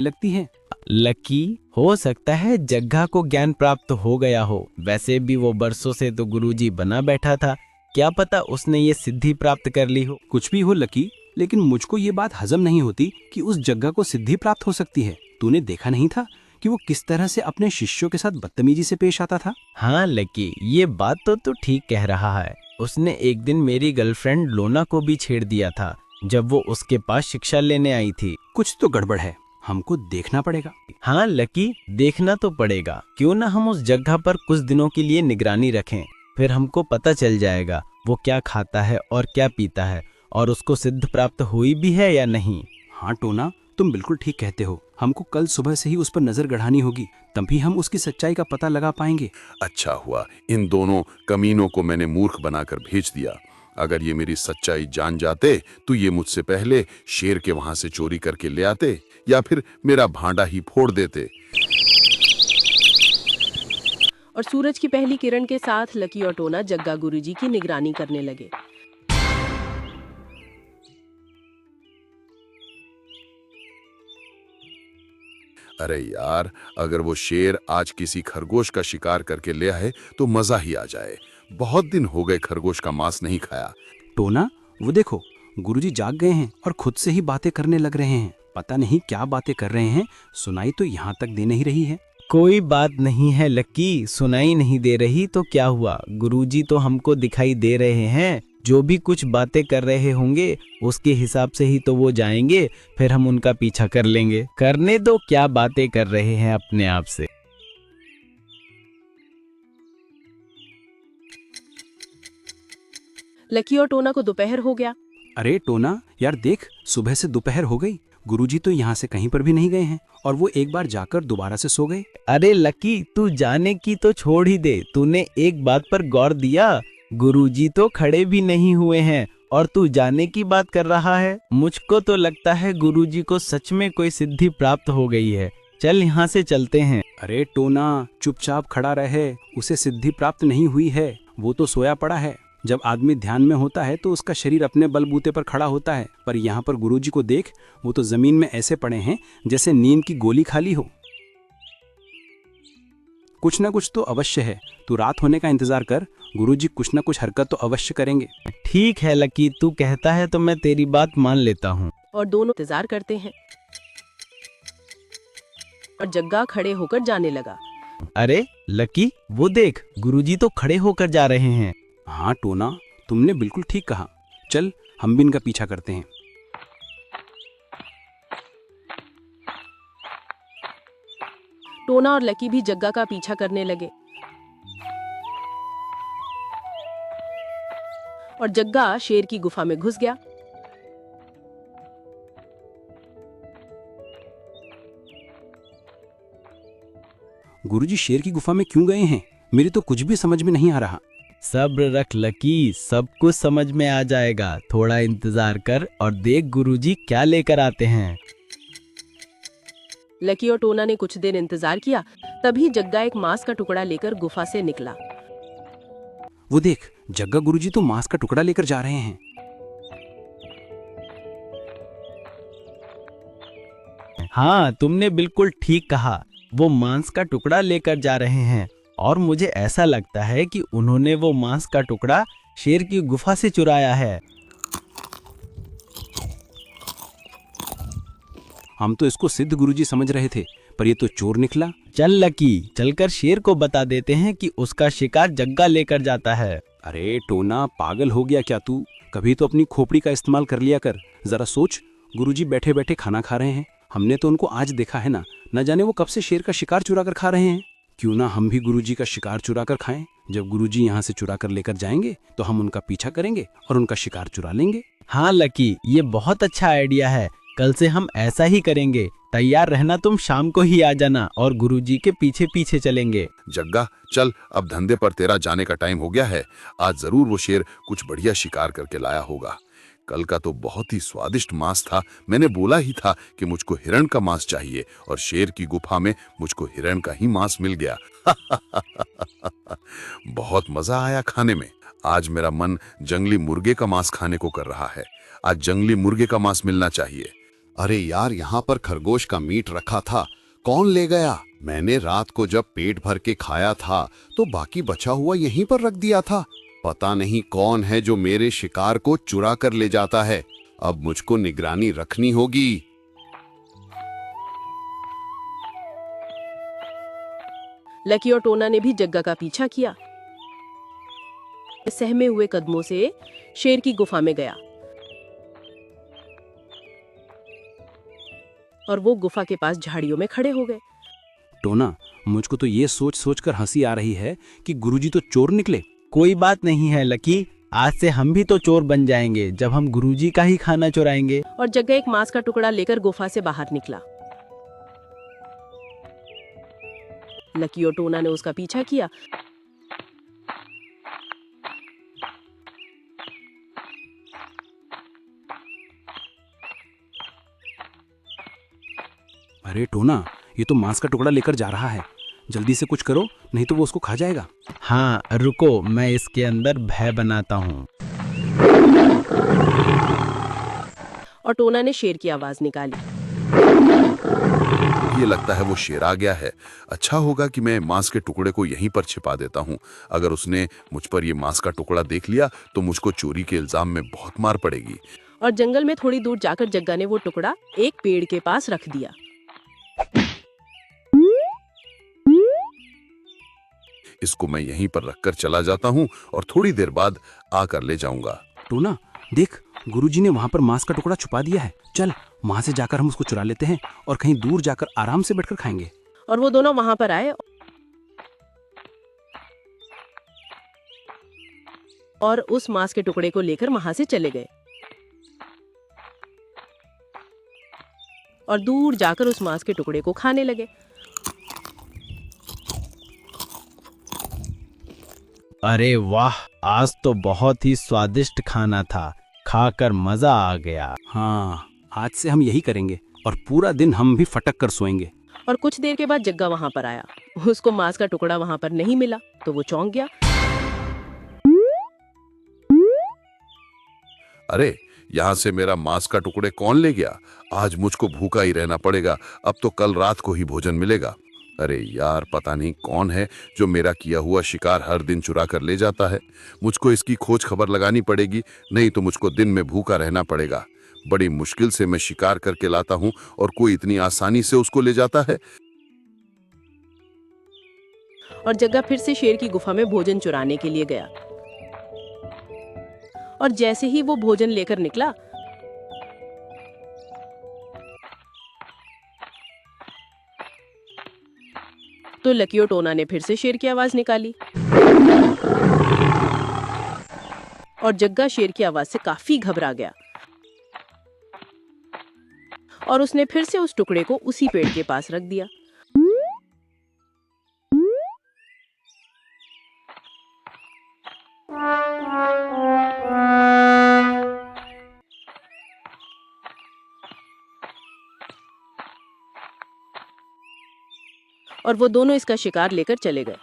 लगती है। लकी, हो सकता है जग्गा को ज्ञान प्राप्त हो गया हो। वैसे भी वो बरसों से तो गुरुजी बना बैठा था, क्या पता उसने ये सिद्धि प्राप्त कर ली हो। कुछ भी हो लकी, लेकिन मुझको ये बात हजम नहीं होती कि उस जग्गा को सिद्धि प्राप्त हो सकती है। तूने देखा नहीं था कि वो किस तरह से अपने शिष्यों के साथ बदतमीजी से पेश आता था? हाँ लकी, ये बात तो तू ठीक कह रहा है। उसने एक दिन मेरी गर्लफ्रेंड लोना को भी छेड़ दिया था जब वो उसके पास शिक्षा लेने आई थी। कुछ तो गड़बड़ है, हमको देखना पड़ेगा। हाँ लकी, देखना तो पड़ेगा। क्यों ना हम उस जगह पर कुछ दिनों के लिए निगरानी रखें, फिर हमको पता चल जाएगा वो क्या खाता है और क्या पीता है, और उसको सिद्ध प्राप्त हुई भी है या नहीं। हाँ टोना, तुम बिल्कुल ठीक कहते हो। हमको कल सुबह से ही उस पर नजर गड़ानी होगी, तभी हम उसकी सच्चाई का पता लगा पाएंगे। अच्छा हुआ इन दोनों कमीनों को मैंने मूर्ख बनाकर भेज दिया। अगर ये मेरी सच्चाई जान जाते तो ये मुझसे पहले शेर के वहां से चोरी करके ले आते या फिर मेरा भांडा ही फोड़ देते। और सूरज की पहली किरण के साथ लकी और टोना जग्गा गुरुजी की निगरानी करने लगे। अरे यार, अगर वो शेर आज किसी खरगोश का शिकार करके ले आए तो मजा ही आ जाए। बहुत दिन हो गए खरगोश का मांस नहीं खाया। टोना, वो देखो, गुरुजी जाग गए हैं और खुद से ही बातें करने लग रहे हैं। पता नहीं क्या बातें कर रहे हैं, सुनाई तो यहाँ तक दे नहीं रही है। कोई बात नहीं है लकी, सुनाई नहीं दे रही तो क्या हुआ, गुरुजी तो हमको दिखाई दे रहे हैं। जो भी कुछ बातें कर रहे होंगे उसके हिसाब से ही तो वो जाएंगे, फिर हम उनका पीछा कर लेंगे। करने दो, क्या बातें कर रहे हैं अपने आप से। लकी और टोना को दोपहर हो गया। अरे टोना यार देख, सुबह से दोपहर हो गई, गुरुजी तो यहाँ से कहीं पर भी नहीं गए हैं और वो एक बार जाकर दोबारा से सो गए। अरे लकी, तू जाने की तो छोड़ ही दे, तूने एक बात पर गौर दिया, गुरुजी तो खड़े भी नहीं हुए हैं और तू जाने की बात कर रहा है। मुझको तो लगता है गुरुजी को सच में कोई सिद्धि प्राप्त हो गई है। चल यहाँ से चलते हैं। अरे टोना, चुपचाप खड़ा रहे, उसे सिद्धि प्राप्त नहीं हुई है, वो तो सोया पड़ा है। जब आदमी ध्यान में होता है तो उसका शरीर अपने बलबूते पर खड़ा होता है, पर यहाँ पर गुरुजी को देख, वो तो जमीन में ऐसे पड़े हैं जैसे नींद की गोली खाली हो। कुछ ना कुछ तो अवश्य है, तू रात होने का इंतजार कर, गुरुजी कुछ ना कुछ हरकत तो अवश्य करेंगे। ठीक है लकी, तू कहता है तो मैं तेरी बात मान लेता हूँ। और दोनों इंतजार करते हैं और जग्गा खड़े होकर जाने लगा। अरे लकी, वो देख, गुरुजी तो खड़े होकर जा रहे हैं। हाँ टोना, तुमने बिल्कुल ठीक कहा। चल हम भी इनका पीछा करते हैं। टोना और लकी भी जग्गा का पीछा करने लगे और जग्गा शेर की गुफा में घुस गया। गुरुजी शेर की गुफा में क्यों गए हैं, मेरी तो कुछ भी समझ में नहीं आ रहा। सब्र रख लकी, सब कुछ समझ में आ जाएगा। थोड़ा इंतजार कर और देख गुरुजी क्या लेकर आते हैं। लकी और टोना ने कुछ देर इंतजार किया, तभी जग्गा एक मांस का टुकड़ा लेकर गुफा से निकला। वो देख, जग्गा गुरुजी तो मांस का टुकड़ा लेकर जा रहे हैं। हाँ, तुमने बिल्कुल ठीक कहा, वो मांस का टुकड़ा लेकर जा रहे हैं और मुझे ऐसा लगता है कि उन्होंने वो मांस का टुकड़ा शेर की गुफा से चुराया है। हम तो इसको सिद्ध गुरुजी समझ रहे थे, पर ये तो चोर निकला। चल लकी, चलकर शेर को बता देते हैं कि उसका शिकार जग्गा लेकर जाता है। अरे टोना, पागल हो गया क्या तू? कभी तो अपनी खोपड़ी का इस्तेमाल कर लिया कर। जरा सोच, गुरुजी बैठे बैठे खाना खा रहे हैं, हमने तो उनको आज देखा है ना, न जाने वो कब से शेर का शिकार चुरा कर खा रहे हैं। क्यों ना हम भी गुरुजी का शिकार चुरा कर खाएं। जब गुरुजी यहाँ से चुरा कर लेकर जाएंगे तो हम उनका पीछा करेंगे और उनका शिकार चुरा लेंगे। हाँ लकी, ये बहुत अच्छा आइडिया है, कल से हम ऐसा ही करेंगे। तैयार रहना, तुम शाम को ही आ जाना और गुरुजी के पीछे पीछे चलेंगे। जग्गा चल, अब धंधे पर तेरा जाने का टाइम हो गया है। आज जरूर वो शेर कुछ बढ़िया शिकार करके लाया होगा। कल का तो बहुत ही स्वादिष्ट मांस था। मैंने बोला ही था कि मुझको हिरण का मांस चाहिए और शेर की गुफा में मुझको हिरण का ही मांस मिल गया। बहुत मजा आया खाने में। आज मेरा मन जंगली मुर्गे का मांस खाने को कर रहा है। आज जंगली मुर्गे का मांस मिलना चाहिए। अरे यार, यहाँ पर खरगोश का मीट रखा था, कौन ले गया? मैंने रात को जब पेट भर के खाया था तो बाकी बचा हुआ यहीं पर रख दिया था। पता नहीं कौन है जो मेरे शिकार को चुरा कर ले जाता है। अब मुझको निगरानी रखनी होगी। लकी और टोना ने भी जग्गा का पीछा किया। सहमे हुए कदमों से शेर की गुफा में गया और वो गुफा के पास झाड़ियों में खड़े हो गए। टोना, मुझको तो ये सोच सोच कर हंसी आ रही है कि गुरुजी तो चोर निकले। कोई बात नहीं है लकी, आज से हम भी तो चोर बन जाएंगे जब हम गुरुजी का ही खाना चुराएंगे। और जग्गा एक मांस का टुकड़ा लेकर गुफा से बाहर निकला। लकी और टोना ने उसका पीछा किया। अरे टोना, ये तो मांस का टुकड़ा लेकर जा रहा है। जल्दी से कुछ करो, नहीं तो वो उसको खा जाएगा। हाँ रुको, मैं इसके अंदर भय बनाता हूँ। और टोना ने शेर की आवाज निकाली। ये लगता है वो शेर आ गया है। अच्छा होगा कि मैं मांस के टुकड़े को यहीं पर छिपा देता हूँ। अगर उसने मुझ पर ये मांस का टुकड़ा देख लिया तो मुझको चोरी के इल्जाम में बहुत मार पड़ेगी। और जंगल में थोड़ी दूर जाकर जग्गा ने वो टुकड़ा एक पेड़ के पास रख दिया। इसको मैं यहीं पर रखकर चला जाता हूँ और थोड़ी देर बाद आकर ले जाऊंगा। टोना देख, गुरुजी ने वहां पर मांस का टुकड़ा छुपा दिया है। चल वहां से जाकर हम उसको चुरा लेते हैं और कहीं दूर जाकर आराम से बैठकर खाएंगे। और वो दोनों वहां पर आए और उस मांस के टुकड़े को लेकर वहां से चले गए और दूर जाकर उस मांस के टुकड़े को खाने लगे। अरे वाह, आज तो बहुत ही स्वादिष्ट खाना था, खाकर मजा आ गया। हाँ, आज से हम यही करेंगे और पूरा दिन हम भी फटक कर सोएंगे। और कुछ देर के बाद जग्गा वहां पर आया। उसको मांस का टुकड़ा वहां पर नहीं मिला तो वो चौंक गया। अरे, यहाँ से मेरा मांस का टुकड़े कौन ले गया? आज मुझको भूखा ही रहना पड़ेगा। अब तो कल रात को ही भोजन मिलेगा। अरे यार, पता नहीं कौन है जो मेरा किया हुआ शिकार हर दिन चुरा कर ले जाता है। मुझको इसकी खोज खबर लगानी पड़ेगी, नहीं तो मुझको दिन में भूखा रहना पड़ेगा। बड़ी मुश्किल से मैं शिकार करके लाता हूँ और कोई इतनी आसानी से उसको ले जाता है। और जग्गा फिर से शेर की गुफा में भोजन चुराने के लिए गया। और जैसे ही वो भोजन लेकर निकला, तो लकी और टोना ने फिर से शेर की आवाज निकाली। और जग्गा शेर की आवाज से काफी घबरा गया और उसने फिर से उस टुकड़े को उसी पेड़ के पास रख दिया। और वो दोनों इसका शिकार लेकर चले गए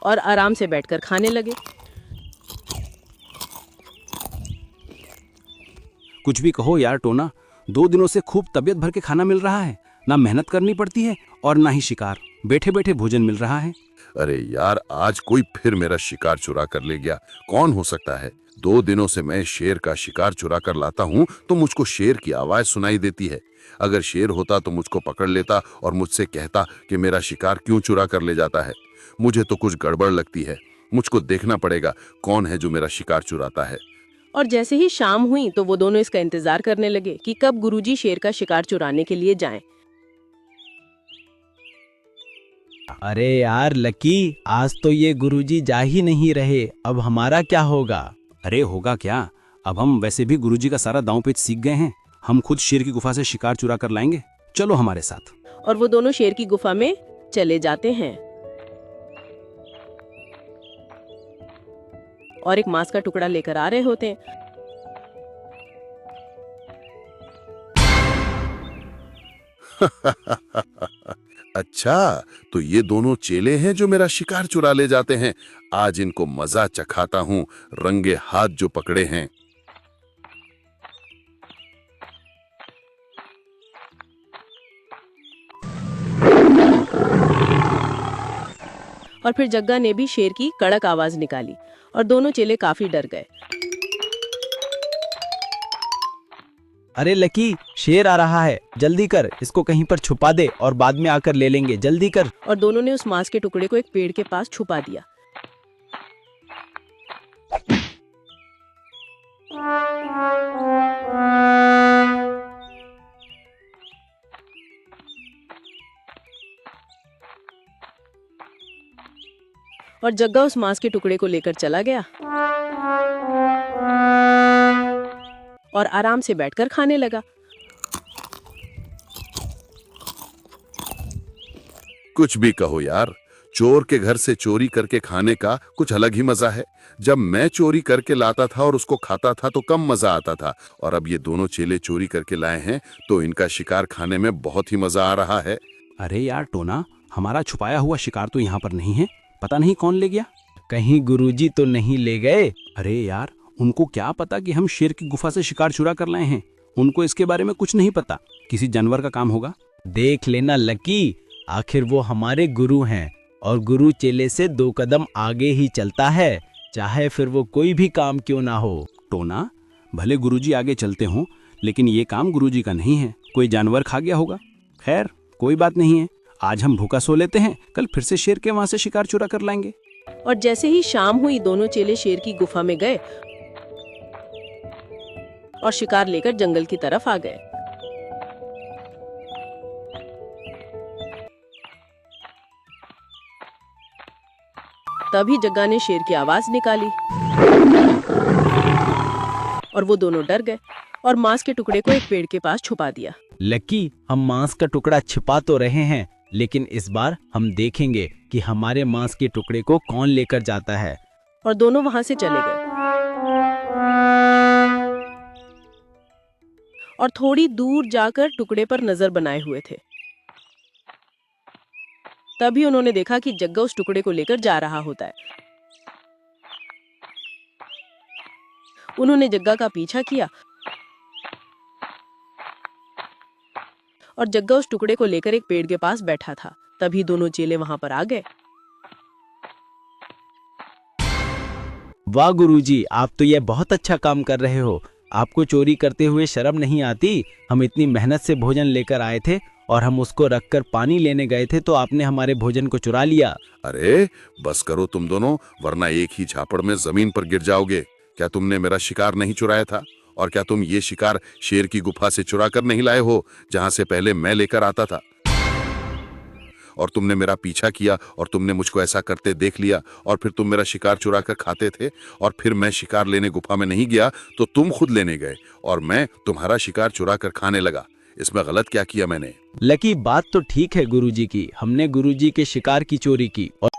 और आराम से बैठकर खाने लगे। कुछ भी कहो यार टोना, 2 दिनों से खूब तबीयत भर के खाना मिल रहा है। ना मेहनत करनी पड़ती है और ना ही शिकार, बैठे बैठे भोजन मिल रहा है। अरे यार, आज कोई फिर मेरा शिकार चुरा कर ले गया। कौन हो सकता है? 2 दिनों से मैं शेर का शिकार चुरा कर लाता हूँ तो मुझको शेर की आवाज सुनाई देती है। अगर शेर होता तो मुझको पकड़ लेता और मुझसे कहता कि मेरा शिकार क्यों चुरा कर ले जाता है। मुझे तो कुछ गड़बड़ लगती है। मुझको देखना पड़ेगा कौन है जो मेरा शिकार चुराता है। और जैसे ही शाम हुई तो वो दोनों इसका इंतजार करने लगे कि कब गुरुजी शेर का शिकार चुराने के लिए जाएं। अरे यार लकी, आज तो ये गुरुजी जा ही नहीं रहे, अब हमारा क्या होगा? अरे होगा क्या, अब हम वैसे भी गुरुजी का सारा दांव पेच सीख गए हैं। हम खुद शेर की गुफा से शिकार चुरा कर लाएंगे, चलो हमारे साथ। और वो दोनों शेर की गुफा में चले जाते हैं और एक मांस का टुकड़ा लेकर आ रहे होते हैं। अच्छा, तो ये दोनों चेले हैं जो मेरा शिकार चुरा ले जाते हैं। आज इनको मजा चखाता हूँ, रंगे हाथ जो पकड़े हैं। और फिर जग्गा ने भी शेर की कड़क आवाज निकाली और दोनों चेले काफी डर गए। अरे लकी, शेर आ रहा है, जल्दी कर, इसको कहीं पर छुपा दे और बाद में आकर ले लेंगे, जल्दी कर। और दोनों ने उस मांस के टुकड़े को एक पेड़ के पास छुपा दिया। और जग्गा उस मांस के टुकड़े को लेकर चला गया और आराम से बैठकर खाने लगा। कुछ भी कहो यार, चोर के घर से चोरी करके खाने का कुछ अलग ही मजा है। जब मैं चोरी करके लाता था और उसको खाता था तो कम मजा आता था, और अब ये दोनों चेले चोरी करके लाए हैं तो इनका शिकार खाने में बहुत ही मजा आ रहा है। अरे यार टोना, हमारा छुपाया हुआ शिकार तो यहाँ पर नहीं है, पता नहीं कौन ले गया। कहीं गुरुजी तो नहीं ले गए? अरे यार, उनको क्या पता कि हम शेर की गुफा से शिकार चुरा कर लाए हैं। उनको इसके बारे में कुछ नहीं पता, किसी जानवर का काम होगा। देख लेना लकी, आखिर वो हमारे गुरु हैं और गुरु चेले से 2 कदम आगे ही चलता है, चाहे फिर वो कोई भी काम क्यों ना हो। टोना, भले गुरुजी आगे चलते हों, लेकिन ये काम गुरुजी का नहीं है, कोई जानवर खा गया होगा। खैर कोई बात नहीं है, आज हम भूखा सो लेते हैं, कल फिर से शेर के वहां से शिकार चुरा कर लाएंगे। और जैसे ही शाम हुई दोनों चेले शेर की गुफा में गए और शिकार लेकर जंगल की तरफ आ गए। तभी जग्गा ने शेर की आवाज निकाली और वो दोनों डर गए और मांस के टुकड़े को एक पेड़ के पास छुपा दिया। लकी, हम मांस का टुकड़ा छिपा तो रहे हैं, लेकिन इस बार हम देखेंगे कि हमारे मांस के टुकड़े को कौन लेकर जाता है। और दोनों वहां से चले गए और थोड़ी दूर जाकर टुकड़े पर नजर बनाए हुए थे। तभी उन्होंने देखा कि जग्गा उस टुकड़े को लेकर जा रहा होता है। उन्होंने जग्गा का पीछा किया और जग्गा उस टुकड़े को लेकर एक पेड़ के पास बैठा था। तभी दोनों चेले वहां पर आ गए। वाह गुरुजी, आप तो ये बहुत अच्छा काम कर रहे हो। आपको चोरी करते हुए शर्म नहीं आती? हम इतनी मेहनत से भोजन लेकर आए थे और हम उसको रखकर पानी लेने गए थे तो आपने हमारे भोजन को चुरा लिया। अरे बस करो तुम दोनों, वरना एक ही झापड़ में जमीन पर गिर जाओगे। क्या तुमने मेरा शिकार नहीं चुराया था? और क्या तुम ये शिकार शेर की गुफा से चुरा कर नहीं लाए हो, जहां से पहले मैं लेकर आता था? और तुमने मेरा पीछा किया और तुमने मुझको ऐसा करते देख लिया और फिर तुम मेरा शिकार चुरा कर खाते थे, और फिर मैं शिकार लेने गुफा में नहीं गया तो तुम खुद लेने गए और मैं तुम्हारा शिकार चुरा कर खाने लगा। इसमें गलत क्या किया मैंने? लकी, बात तो ठीक है गुरुजी की, हमने गुरुजी के शिकार की चोरी की और